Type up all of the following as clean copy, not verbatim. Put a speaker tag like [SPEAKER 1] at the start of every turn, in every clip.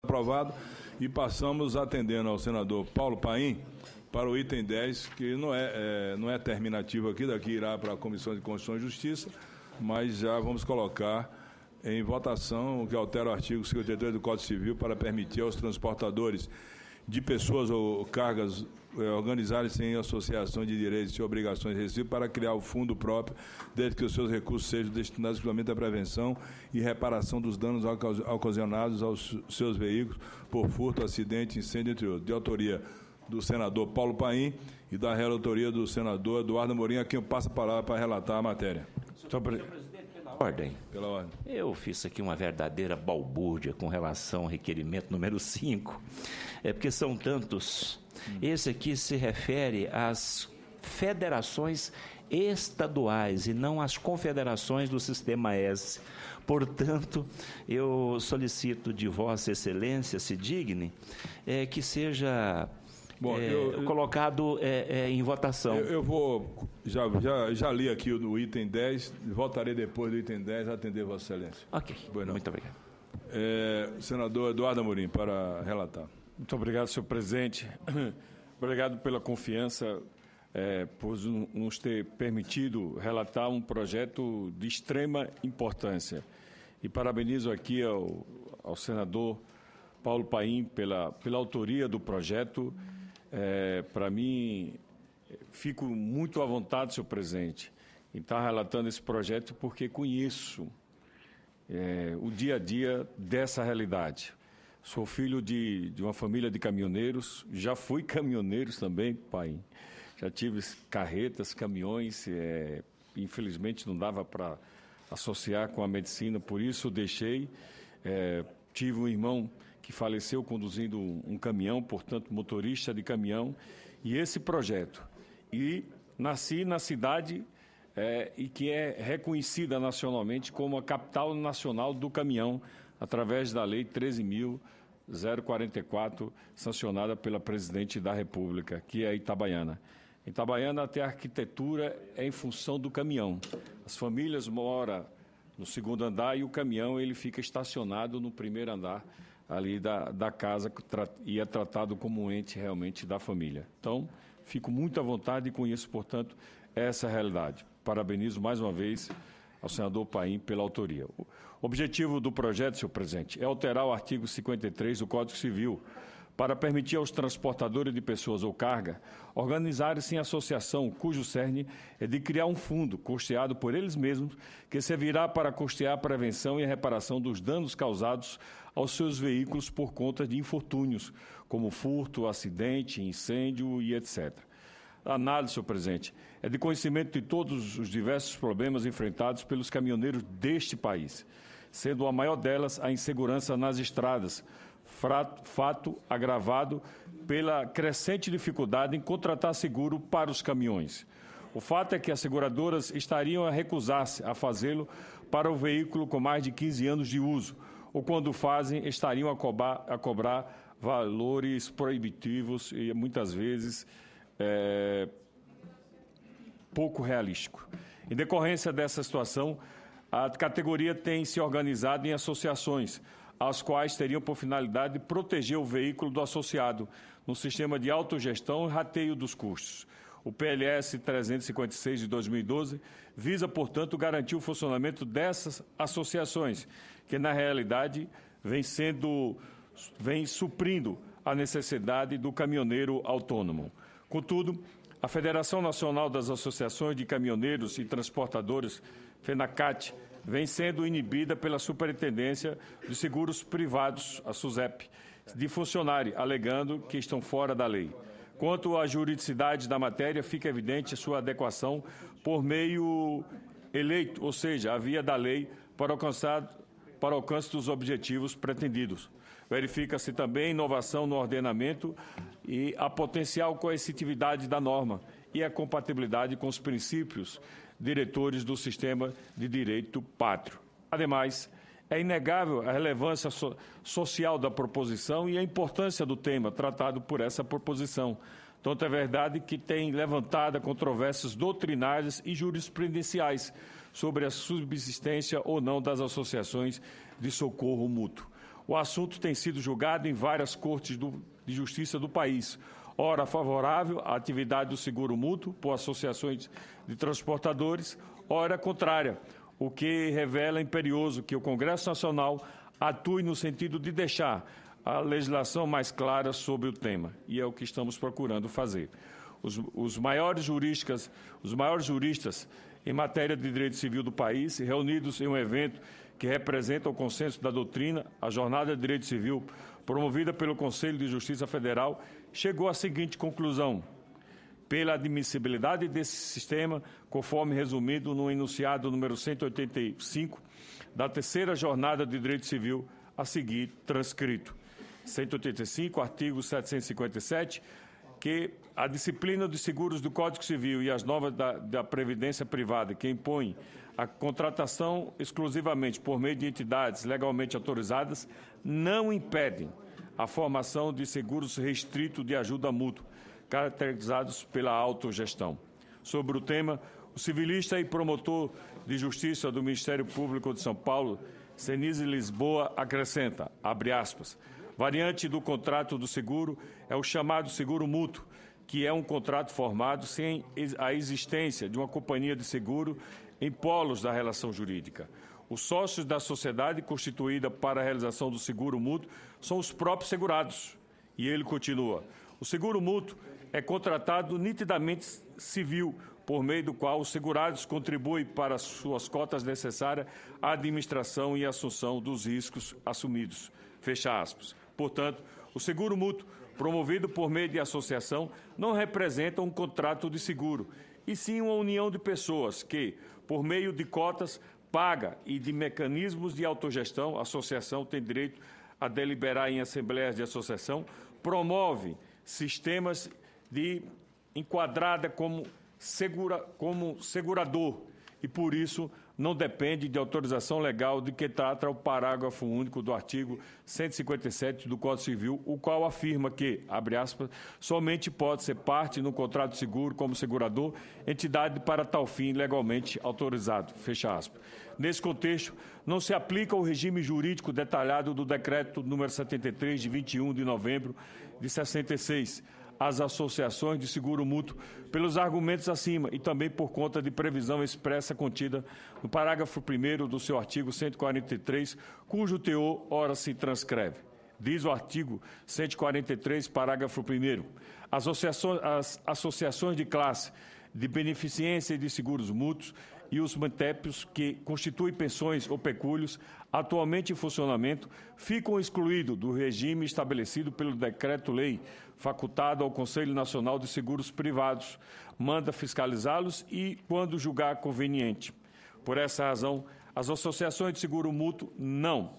[SPEAKER 1] Aprovado. E passamos atendendo ao senador Paulo Paim para o item 10, que não é terminativo aqui, daqui irá para a Comissão de Constituição e Justiça, mas já vamos colocar em votação o que altera o artigo 53 do Código Civil para permitir aos transportadores de pessoas ou cargas organizarem-se em associação de direitos e obrigações recíprocas para criar o fundo próprio, desde que os seus recursos sejam destinados exclusivamente à prevenção e reparação dos danos ocasionados aos seus veículos por furto, acidente, incêndio, entre outros. De autoria do senador Paulo Paim e da relatoria do senador Eduardo Amorim, a quem eu passo a palavra para relatar a matéria.
[SPEAKER 2] Ordem. Pela ordem. Eu fiz aqui uma verdadeira balbúrdia com relação ao requerimento número 5. É porque são tantos. Esse aqui se refere às federações estaduais e não às confederações do Sistema S. Portanto, eu solicito de Vossa Excelência, se digne, que seja... Bom, colocado em votação.
[SPEAKER 1] Eu vou, já li aqui o item 10, voltarei depois do item 10 a atender Vossa Excelência.
[SPEAKER 2] Ok, muito obrigado.
[SPEAKER 1] Senador Eduardo Amorim, para relatar.
[SPEAKER 3] Muito obrigado, senhor presidente. Obrigado pela confiança, por nos ter permitido relatar um projeto de extrema importância. E parabenizo aqui ao senador Paulo Paim pela autoria do projeto. Para mim, fico muito à vontade, senhor presidente, em estar relatando esse projeto, porque conheço o dia a dia dessa realidade. Sou filho de uma família de caminhoneiros, já fui caminhoneiro também, pai. Já tive carretas, caminhões, infelizmente não dava para associar com a medicina, por isso deixei. Tive um irmão que faleceu conduzindo um caminhão, portanto, motorista de caminhão, e esse projeto. E nasci na cidade e que é reconhecida nacionalmente como a capital nacional do caminhão, através da Lei 13.044, sancionada pela Presidente da República, que é a Itabaiana. Em Itabaiana, até a arquitetura é em função do caminhão. As famílias moram no segundo andar e o caminhão ele fica estacionado no primeiro andar ali da casa e é tratado como um ente realmente da família. Então, fico muito à vontade e conheço, portanto, essa realidade. Parabenizo mais uma vez ao senador Paim pela autoria. O objetivo do projeto, senhor presidente, é alterar o artigo 53 do Código Civil para permitir aos transportadores de pessoas ou carga organizarem-se em associação cujo cerne é de criar um fundo custeado por eles mesmos que servirá para custear a prevenção e a reparação dos danos causados aos seus veículos por conta de infortúnios, como furto, acidente, incêndio e etc. A análise, senhor presidente, é de conhecimento de todos os diversos problemas enfrentados pelos caminhoneiros deste país, sendo a maior delas a insegurança nas estradas, fato agravado pela crescente dificuldade em contratar seguro para os caminhões. O fato é que as seguradoras estariam a recusar-se a fazê-lo para o veículo com mais de 15 anos de uso, ou quando fazem, estariam a cobrar valores proibitivos e muitas vezes pouco realístico. Em decorrência dessa situação, a categoria tem se organizado em associações, as quais teriam por finalidade proteger o veículo do associado no sistema de autogestão e rateio dos custos. O PLS 356 de 2012 visa, portanto, garantir o funcionamento dessas associações, que na realidade vem suprindo a necessidade do caminhoneiro autônomo. Contudo, a Federação Nacional das Associações de Caminhoneiros e Transportadores, FENACAT, vem sendo inibida pela Superintendência de Seguros Privados, a SUSEP, de funcionário, alegando que estão fora da lei. Quanto à juridicidade da matéria, fica evidente a sua adequação por meio eleito, ou seja, a via da lei para o alcance dos objetivos pretendidos. Verifica-se também inovação no ordenamento e a potencial coercitividade da norma e a compatibilidade com os princípios diretores do sistema de direito pátrio. Ademais, é inegável a relevância social da proposição e a importância do tema tratado por essa proposição. Tanto é verdade que tem levantado controvérsias doutrinárias e jurisprudenciais sobre a subsistência ou não das associações de socorro mútuo. o assunto tem sido julgado em várias cortes de justiça do país, ora favorável à atividade do seguro mútuo por associações de transportadores, ora contrária, o que revela imperioso que o Congresso Nacional atue no sentido de deixar a legislação mais clara sobre o tema, e é o que estamos procurando fazer. Os maiores juristas em matéria de direito civil do país, reunidos em um evento que representa o consenso da doutrina, a Jornada de Direito Civil, promovida pelo Conselho de Justiça Federal, chegou à seguinte conclusão: pela admissibilidade desse sistema, conforme resumido no enunciado número 185 da terceira Jornada de Direito Civil, a seguir transcrito. 185, artigo 757, que a disciplina dos seguros do Código Civil e as normas da Previdência Privada, que impõem a contratação exclusivamente por meio de entidades legalmente autorizadas, não impedem a formação de seguros restritos de ajuda mútua, caracterizados pela autogestão. Sobre o tema, o civilista e promotor de justiça do Ministério Público de São Paulo, Senise Lisboa, acrescenta, abre aspas, variante do contrato do seguro é o chamado seguro mútuo, que é um contrato formado sem a existência de uma companhia de seguro em polos da relação jurídica. Os sócios da sociedade constituída para a realização do seguro mútuo são os próprios segurados. E ele continua, o seguro mútuo é contratado nitidamente civil, por meio do qual os segurados contribuem para as suas cotas necessárias à administração e assunção dos riscos assumidos. Fecha aspas. Portanto, o seguro mútuo, promovido por meio de associação, não representa um contrato de seguro, e sim uma união de pessoas que, por meio de cotas, paga e de mecanismos de autogestão, a associação tem direito a deliberar em assembleias de associação, promove sistemas de enquadrada como segurador e, por isso, não depende de autorização legal de que trata o parágrafo único do artigo 157 do Código Civil, o qual afirma que, abre aspas, somente pode ser parte no contrato de seguro como segurador, entidade para tal fim legalmente autorizado, fecha aspas. Nesse contexto, não se aplica o regime jurídico detalhado do Decreto número 73, de 21 de novembro de 66, às associações de seguro mútuo, pelos argumentos acima e também por conta de previsão expressa contida no parágrafo 1º do seu artigo 143, cujo teor ora se transcreve. Diz o artigo 143, parágrafo 1º, as associações de classe de beneficência e de seguros mútuos e os mantépios que constituem pensões ou pecúlios atualmente em funcionamento ficam excluídos do regime estabelecido pelo Decreto-Lei facultado ao Conselho Nacional de Seguros Privados, manda fiscalizá-los e quando julgar conveniente. Por essa razão, as associações de seguro mútuo não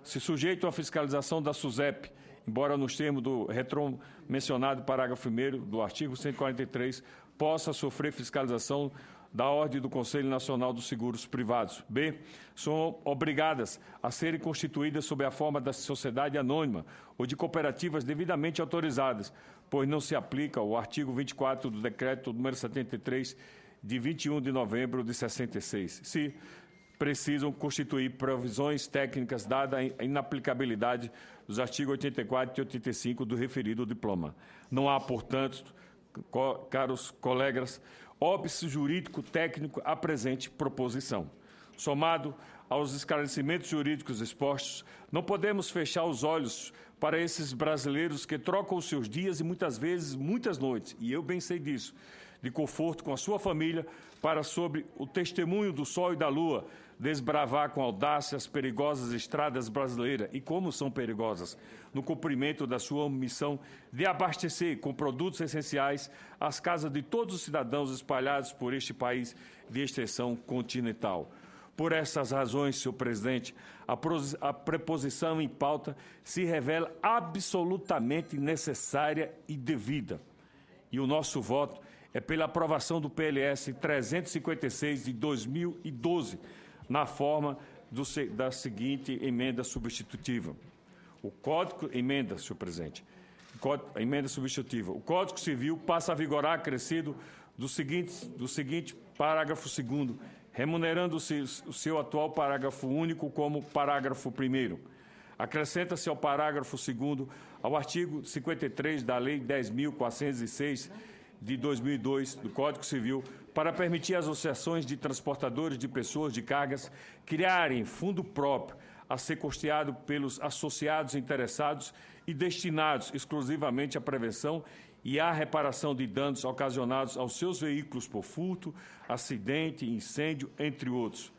[SPEAKER 3] se sujeitam à fiscalização da SUSEP, embora nos termos do retromencionado parágrafo 1º do artigo 143 possa sofrer fiscalização da ordem do Conselho Nacional dos Seguros Privados. B, são obrigadas a serem constituídas sob a forma da sociedade anônima ou de cooperativas devidamente autorizadas, pois não se aplica o artigo 24 do Decreto número 73, de 21 de novembro de 66. Se precisam constituir provisões técnicas, dada a inaplicabilidade dos artigos 84 e 85 do referido diploma. Não há, portanto, caros colegas, óbice jurídico técnico à presente proposição. Somado aos esclarecimentos jurídicos expostos, não podemos fechar os olhos para esses brasileiros que trocam os seus dias e muitas vezes muitas noites, e eu bem sei disso, de conforto com a sua família, para, sob o testemunho do sol e da lua, desbravar com audácia as perigosas estradas brasileiras, e como são perigosas, no cumprimento da sua missão de abastecer com produtos essenciais as casas de todos os cidadãos espalhados por este país de extensão continental. Por essas razões, senhor presidente, a preposição em pauta se revela absolutamente necessária e devida. E o nosso voto é pela aprovação do PLS 356 de 2012, na forma da seguinte emenda substitutiva. Emenda, senhor presidente. Emenda substitutiva. O Código Civil passa a vigorar acrescido do seguinte parágrafo 2º, remunerando-se o seu atual parágrafo único como parágrafo 1º. Acrescenta-se ao parágrafo 2º ao artigo 53 da Lei 10.406 de 2002 do Código Civil para permitir às associações de transportadores de pessoas de cargas criarem fundo próprio a ser custeado pelos associados interessados e destinados exclusivamente à prevenção e à reparação de danos ocasionados aos seus veículos por furto, acidente, incêndio, entre outros.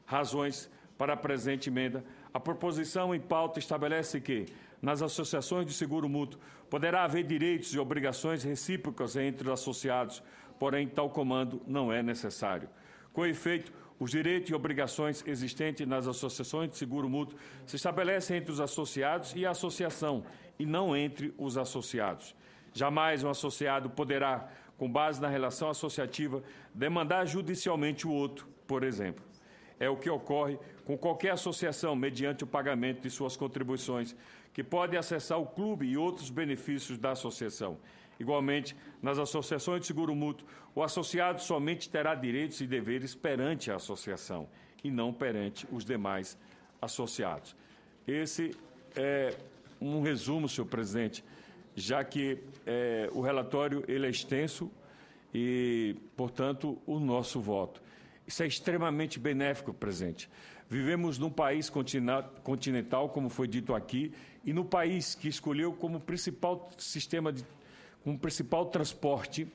[SPEAKER 3] Razões para a presente emenda. A proposição em pauta estabelece que, nas associações de seguro mútuo, poderá haver direitos e obrigações recíprocas entre os associados, porém, tal comando não é necessário. Com efeito, os direitos e obrigações existentes nas associações de seguro mútuo se estabelecem entre os associados e a associação, e não entre os associados. Jamais um associado poderá, com base na relação associativa, demandar judicialmente o outro, por exemplo. É o que ocorre com qualquer associação mediante o pagamento de suas contribuições, que pode acessar o clube e outros benefícios da associação. Igualmente, nas associações de seguro mútuo, o associado somente terá direitos e deveres perante a associação e não perante os demais associados. Esse é um resumo, senhor presidente, já que o relatório ele é extenso e, portanto, o nosso voto. Isso é extremamente benéfico, presidente. Vivemos num país continental, como foi dito aqui, e no país que escolheu como principal sistema como principal transporte,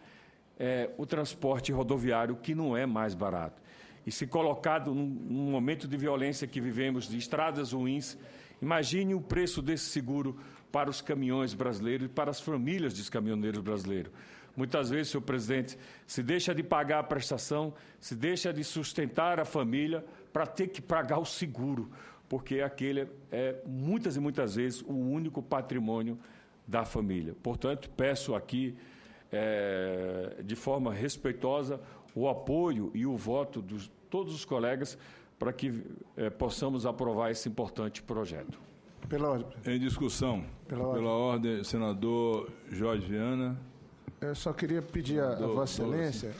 [SPEAKER 3] o transporte rodoviário, que não é mais barato. E se colocado num momento de violência que vivemos, de estradas ruins, imagine o preço desse seguro para os caminhões brasileiros e para as famílias dos caminhoneiros brasileiros. Muitas vezes, senhor presidente, se deixa de pagar a prestação, se deixa de sustentar a família para ter que pagar o seguro, porque aquele é, muitas e muitas vezes, o único patrimônio da família. Portanto, peço aqui, de forma respeitosa, o apoio e o voto de todos os colegas para que possamos aprovar esse importante projeto.
[SPEAKER 1] Pela ordem. Em discussão. Pela ordem, senador Jorge Viana.
[SPEAKER 4] Eu só queria pedir a Vossa Excelência,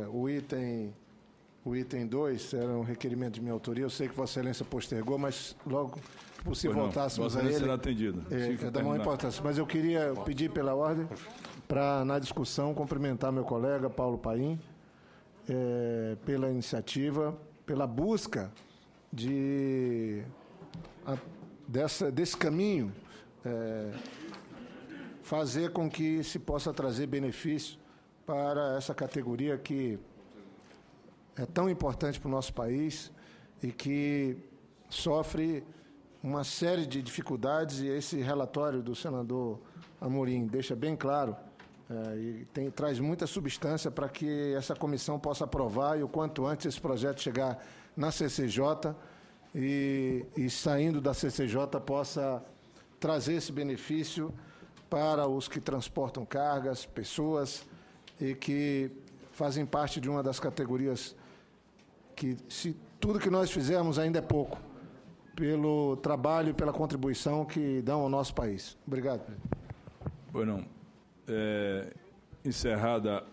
[SPEAKER 4] o item 2 era um requerimento de minha autoria. Eu sei que Vossa Excelência postergou, mas logo se voltássemos a ele...
[SPEAKER 1] será atendido.
[SPEAKER 4] É da maior importância. Mas eu queria pedir pela ordem para, na discussão, cumprimentar meu colega Paulo Paim pela iniciativa, pela busca desse caminho, fazer com que se possa trazer benefício para essa categoria que é tão importante para o nosso país e que sofre uma série de dificuldades, e esse relatório do senador Amorim deixa bem claro e traz muita substância para que essa comissão possa aprovar e o quanto antes esse projeto chegar na CCJ e saindo da CCJ possa trazer esse benefício para os que transportam cargas, pessoas e que fazem parte de uma das categorias que, se tudo que nós fizermos ainda é pouco, pelo trabalho e pela contribuição que dão ao nosso país. Obrigado, presidente.
[SPEAKER 1] Bueno, encerrada...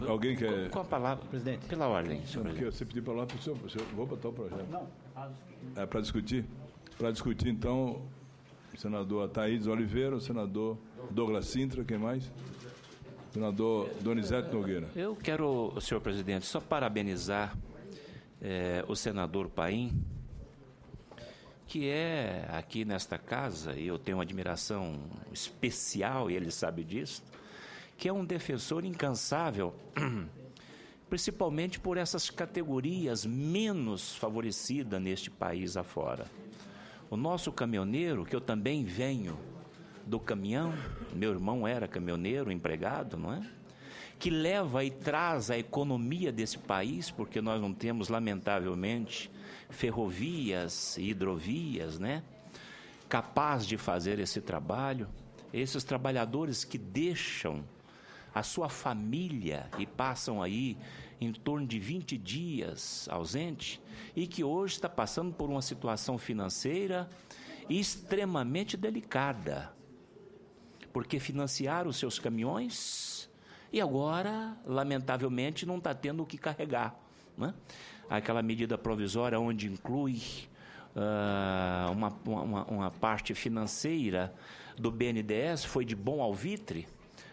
[SPEAKER 1] Alguém quer...
[SPEAKER 2] Com a palavra, presidente, pela ordem.
[SPEAKER 1] Senhor presidente. Você pediu a palavra para o senhor, vou botar o projeto. Não. É para discutir? Para discutir, então, o senador Ataídes Oliveira, o senador Douglas Sintra, quem mais? Senador Donizete Nogueira.
[SPEAKER 2] Eu quero, senhor presidente, só parabenizar o senador Paim, que é aqui nesta casa, e eu tenho uma admiração especial, e ele sabe disso, que é um defensor incansável, principalmente por essas categorias menos favorecidas neste país afora. O nosso caminhoneiro, que eu também venho do caminhão, meu irmão era caminhoneiro, empregado, não é? Que leva e traz a economia desse país, porque nós não temos, lamentavelmente, ferrovias e hidrovias, né? Capaz de fazer esse trabalho. Esses trabalhadores que deixam a sua família e passam aí em torno de 20 dias ausente e que hoje está passando por uma situação financeira extremamente delicada, porque financiaram os seus caminhões e agora, lamentavelmente, não está tendo o que carregar, né? Aquela medida provisória onde inclui uma parte financeira do BNDES foi de bom alvitre,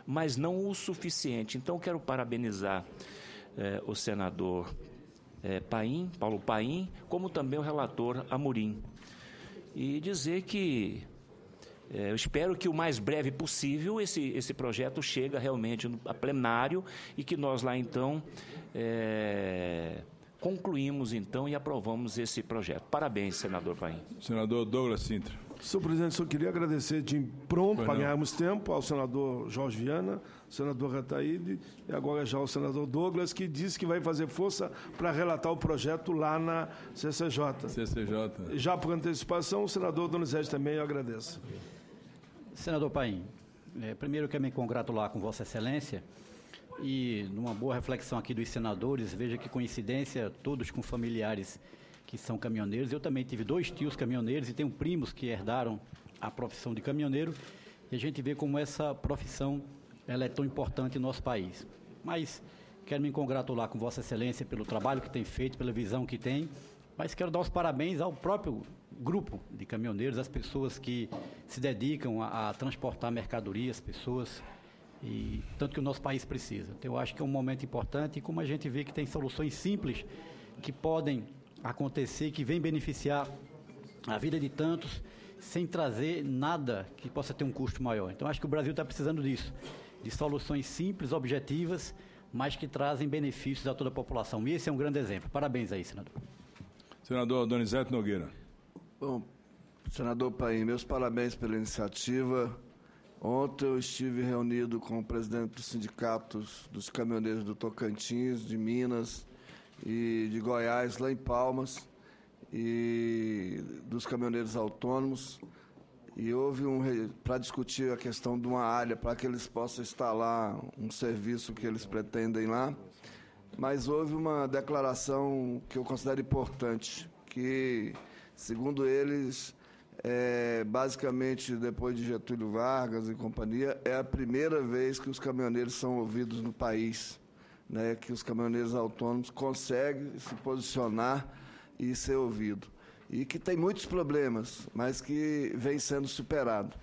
[SPEAKER 2] mas não o suficiente. Então, quero parabenizar o senador Paulo Paim, como também o relator Amorim, e dizer que eu espero que o mais breve possível esse projeto chegue realmente a plenário e que nós lá, então, concluímos, então, e aprovamos esse projeto. Parabéns, senador Paim.
[SPEAKER 1] Senador Douglas Sintra.
[SPEAKER 5] Senhor presidente, só queria agradecer de pronto, para ganharmos tempo, ao senador Jorge Viana, senador Rataíde, e agora já o senador Douglas, que disse que vai fazer força para relatar o projeto lá na CCJ. Já por antecipação, o senador Donizete também, eu agradeço.
[SPEAKER 6] Senador Paim, primeiro eu quero me congratular com Vossa Excelência e, numa boa reflexão aqui dos senadores, veja que coincidência, todos com familiares que são caminhoneiros. Eu também tive 2 tios caminhoneiros e tenho primos que herdaram a profissão de caminhoneiro, e a gente vê como essa profissão ela é tão importante em nosso país. Mas quero me congratular com Vossa Excelência pelo trabalho que tem feito, pela visão que tem, mas quero dar os parabéns ao próprio grupo de caminhoneiros, as pessoas que se dedicam a transportar mercadorias, pessoas, e tanto que o nosso país precisa. Então, eu acho que é um momento importante, e como a gente vê que tem soluções simples que podem acontecer, que vem beneficiar a vida de tantos, sem trazer nada que possa ter um custo maior. Então, acho que o Brasil está precisando disso, de soluções simples, objetivas, mas que trazem benefícios a toda a população. E esse é um grande exemplo. Parabéns aí, senador.
[SPEAKER 1] Senador Donizete Nogueira.
[SPEAKER 7] Bom, senador Paim, meus parabéns pela iniciativa. Ontem eu estive reunido com o presidente dos sindicatos dos caminhoneiros do Tocantins, de Minas e de Goiás, lá em Palmas, e dos caminhoneiros autônomos, e houve para discutir a questão de uma área para que eles possam instalar um serviço que eles pretendem lá, mas houve uma declaração que eu considero importante, que, segundo eles, basicamente, depois de Getúlio Vargas e companhia, é a primeira vez que os caminhoneiros são ouvidos no país, né, que os caminhoneiros autônomos conseguem se posicionar e ser ouvido. E que tem muitos problemas, mas que vem sendo superado.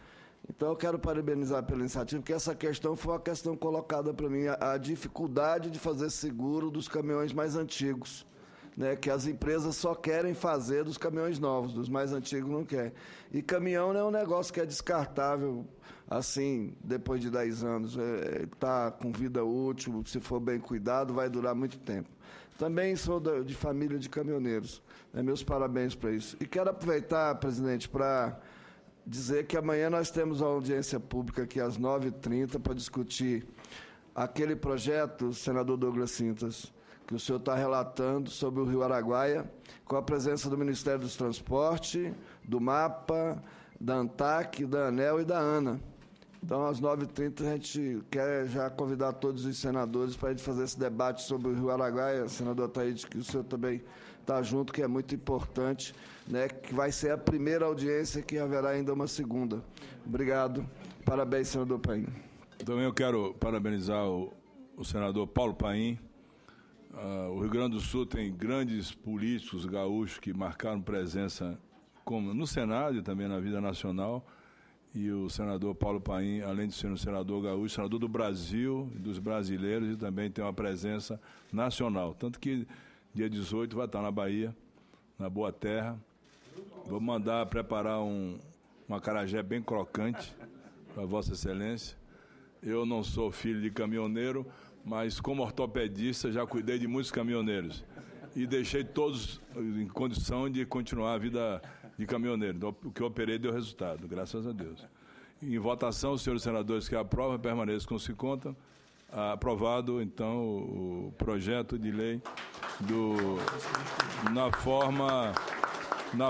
[SPEAKER 7] Então, eu quero parabenizar pela iniciativa, porque essa questão foi uma questão colocada para mim, a dificuldade de fazer seguro dos caminhões mais antigos, né, que as empresas só querem fazer dos caminhões novos, dos mais antigos não querem. E caminhão não é um negócio que é descartável, assim, depois de 10 anos. Está com vida útil, se for bem cuidado, vai durar muito tempo. Também sou de família de caminhoneiros. Meus parabéns para isso. E quero aproveitar, presidente, para dizer que amanhã nós temos uma audiência pública aqui às 9h30 para discutir aquele projeto, senador Douglas Sintas, que o senhor está relatando sobre o Rio Araguaia, com a presença do Ministério dos Transportes, do MAPA, da ANTAC, da ANEEL e da ANA. Então, às 9h30, a gente quer já convidar todos os senadores para a gente fazer esse debate sobre o Rio Araguaia, senador Taíde, que o senhor também está junto, que é muito importante, né, que vai ser a primeira audiência, que haverá ainda uma segunda. Obrigado. Parabéns, senador Paim.
[SPEAKER 1] Também eu quero parabenizar o senador Paulo Paim. O Rio Grande do Sul tem grandes políticos gaúchos que marcaram presença como no Senado e também na vida nacional. E o senador Paulo Paim, além de ser um senador gaúcho, senador do Brasil, dos brasileiros, e também tem uma presença nacional. Tanto que dia 18 vai estar na Bahia, na Boa Terra. Vou mandar preparar um acarajé bem crocante para Vossa Excelência. Eu não sou filho de caminhoneiro, mas como ortopedista já cuidei de muitos caminhoneiros. E deixei todos em condição de continuar a vida de caminhoneiro. Então, o que eu operei deu resultado, graças a Deus. Em votação, os senhores senadores que aprovam, permaneçam como se conta. Aprovado, então, o projeto de lei na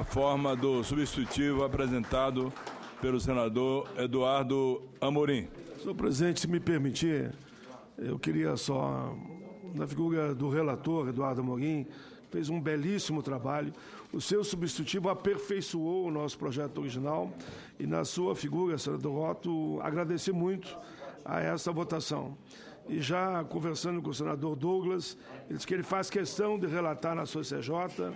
[SPEAKER 1] forma do substitutivo apresentado pelo senador Eduardo Amorim.
[SPEAKER 5] Senhor presidente, se me permitir, eu queria só, na figura do relator, Eduardo Amorim, fez um belíssimo trabalho. O seu substitutivo aperfeiçoou o nosso projeto original e, na sua figura, senador Otto, agradecer muito a essa votação. e já conversando com o senador Douglas, ele disse que ele faz questão de relatar na sua CJ,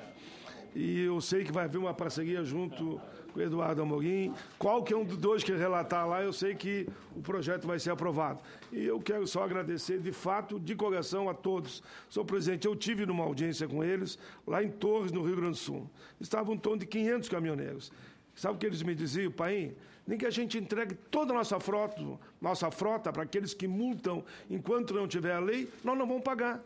[SPEAKER 5] e eu sei que vai haver uma parceria junto com o Eduardo Amorim. Qualquer um dos dois que relatar lá, eu sei que o projeto vai ser aprovado. E eu quero só agradecer, de fato, de coração, a todos. Senhor presidente, eu tive numa audiência com eles, lá em Torres, no Rio Grande do Sul. Estava em torno de 500 caminhoneiros. Sabe o que eles me diziam, Paim? Nem que a gente entregue toda a nossa frota para aqueles que multam enquanto não tiver a lei, nós não vamos pagar.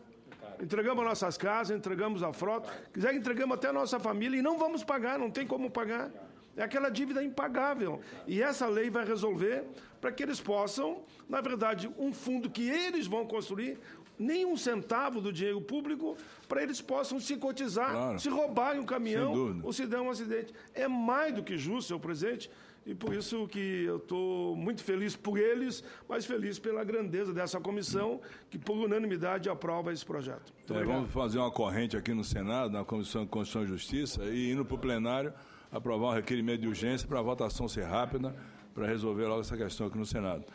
[SPEAKER 5] Entregamos as nossas casas, entregamos a frota, quiser entregamos até a nossa família e não vamos pagar, não tem como pagar. É aquela dívida impagável. E essa lei vai resolver para que eles possam, na verdade, um fundo que eles vão construir, nem um centavo do dinheiro público, para eles possam se cotizar, claro, se roubarem um caminhão ou se der um acidente. É mais do que justo, senhor presidente, e por isso que eu estou muito feliz por eles, mas feliz pela grandeza dessa comissão, que por unanimidade aprova esse projeto.
[SPEAKER 1] Vamos fazer uma corrente aqui no Senado, na Comissão de Constituição e Justiça, e indo para o plenário, aprovar um requerimento de urgência para a votação ser rápida, para resolver logo essa questão aqui no Senado.